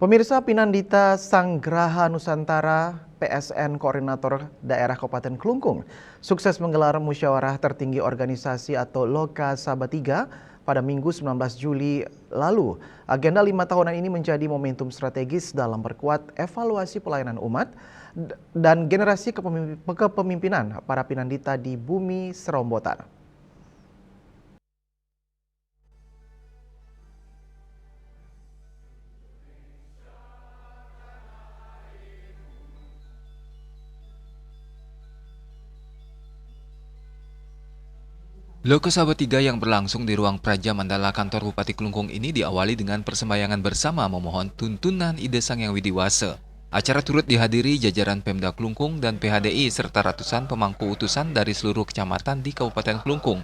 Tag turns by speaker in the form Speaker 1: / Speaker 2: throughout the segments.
Speaker 1: Pemirsa, Pinandita Sanggraha Nusantara, PSN Koordinator Daerah Kabupaten Klungkung, sukses menggelar musyawarah tertinggi organisasi atau Loka Saba 3 pada Minggu 19 Juli lalu. Agenda 5 tahunan ini menjadi momentum strategis dalam perkuat evaluasi pelayanan umat dan generasi kepemimpinan para Pinandita di bumi Serombotan.
Speaker 2: Loka Saba 3 yang berlangsung di ruang Praja Mandala kantor Bupati Klungkung ini diawali dengan persembahyangan bersama memohon tuntunan Ide Sang Yang Widiwase. Acara turut dihadiri jajaran Pemda Klungkung dan PHDI serta ratusan pemangku utusan dari seluruh kecamatan di Kabupaten Klungkung.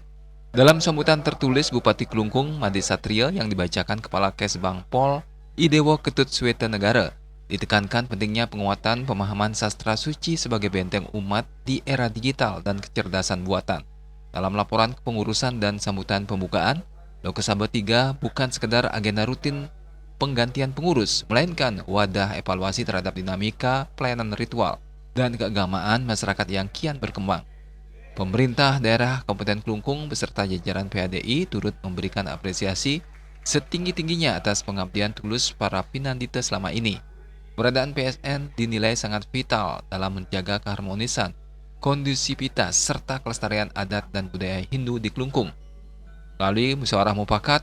Speaker 2: Dalam sambutan tertulis Bupati Klungkung Made Satria yang dibacakan Kepala Kesbang Pol Idewo Ketut Sweta Negara, ditekankan pentingnya penguatan pemahaman sastra suci sebagai benteng umat di era digital dan kecerdasan buatan. Dalam laporan kepengurusan dan sambutan pembukaan, Loka Saba 3 bukan sekedar agenda rutin penggantian pengurus, melainkan wadah evaluasi terhadap dinamika pelayanan ritual dan keagamaan masyarakat yang kian berkembang. Pemerintah daerah Kabupaten Klungkung beserta jajaran PHDI turut memberikan apresiasi setinggi-tingginya atas pengabdian tulus para Pinandita selama ini. Keberadaan PSN dinilai sangat vital dalam menjaga keharmonisan, kondusivitas, serta kelestarian adat dan budaya Hindu di Klungkung. Melalui musyawarah mufakat,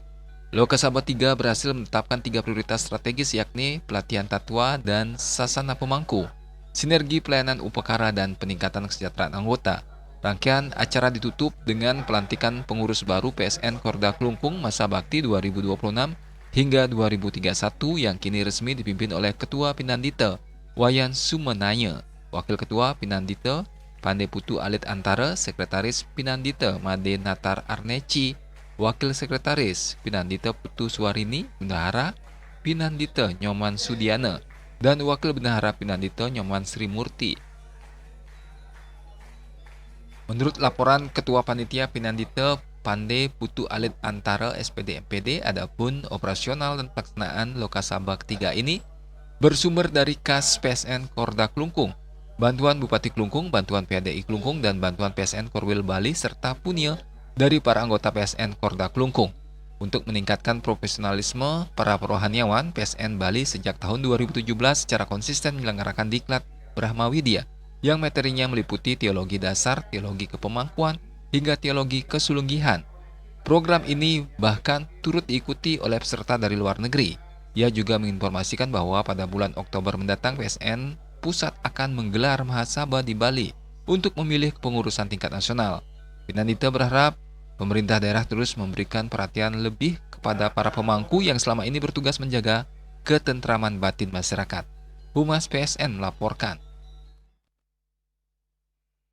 Speaker 2: Loka Saba 3 berhasil menetapkan 3 prioritas strategis yakni pelatihan tatwa dan sasana pemangku, sinergi pelayanan upakara dan peningkatan kesejahteraan anggota. Rangkaian acara ditutup dengan pelantikan pengurus baru PSN Korda Klungkung masa bakti 2026 hingga 2031 yang kini resmi dipimpin oleh Ketua Pinandita Wayan Sumenaya, Wakil Ketua Pinandita Pandai Putu Alit Antara, Sekretaris Pinandita Made Natar Arneci, Wakil Sekretaris Pinandita Putu Suwarini, Bendahara Pinandita Nyoman Sudiana, dan Wakil Bendahara Pinandita Nyoman Sri Murti. Menurut laporan Ketua Panitia Pinandita Pandai Putu Alit Antara SPD MPD, adapun operasional dan pelaksanaan Loka Saba 3 ini bersumber dari kas PSN Korda Klungkung, bantuan Bupati Klungkung, bantuan PHDI Klungkung, dan bantuan PSN Korwil Bali serta punya dari para anggota PSN Korda Klungkung. Untuk meningkatkan profesionalisme para perohaniawan, PSN Bali sejak tahun 2017 secara konsisten menyelenggarakan diklat Brahma Widya yang materinya meliputi teologi dasar, teologi kepemangkuan, hingga teologi kesulunggihan. Program ini bahkan turut diikuti oleh peserta dari luar negeri. Ia juga menginformasikan bahwa pada bulan Oktober mendatang PSN Pusat akan menggelar Mahasaba di Bali untuk memilih kepengurusan tingkat nasional. Pinandita berharap pemerintah daerah terus memberikan perhatian lebih kepada para pemangku yang selama ini bertugas menjaga ketentraman batin masyarakat. Humas PSN melaporkan.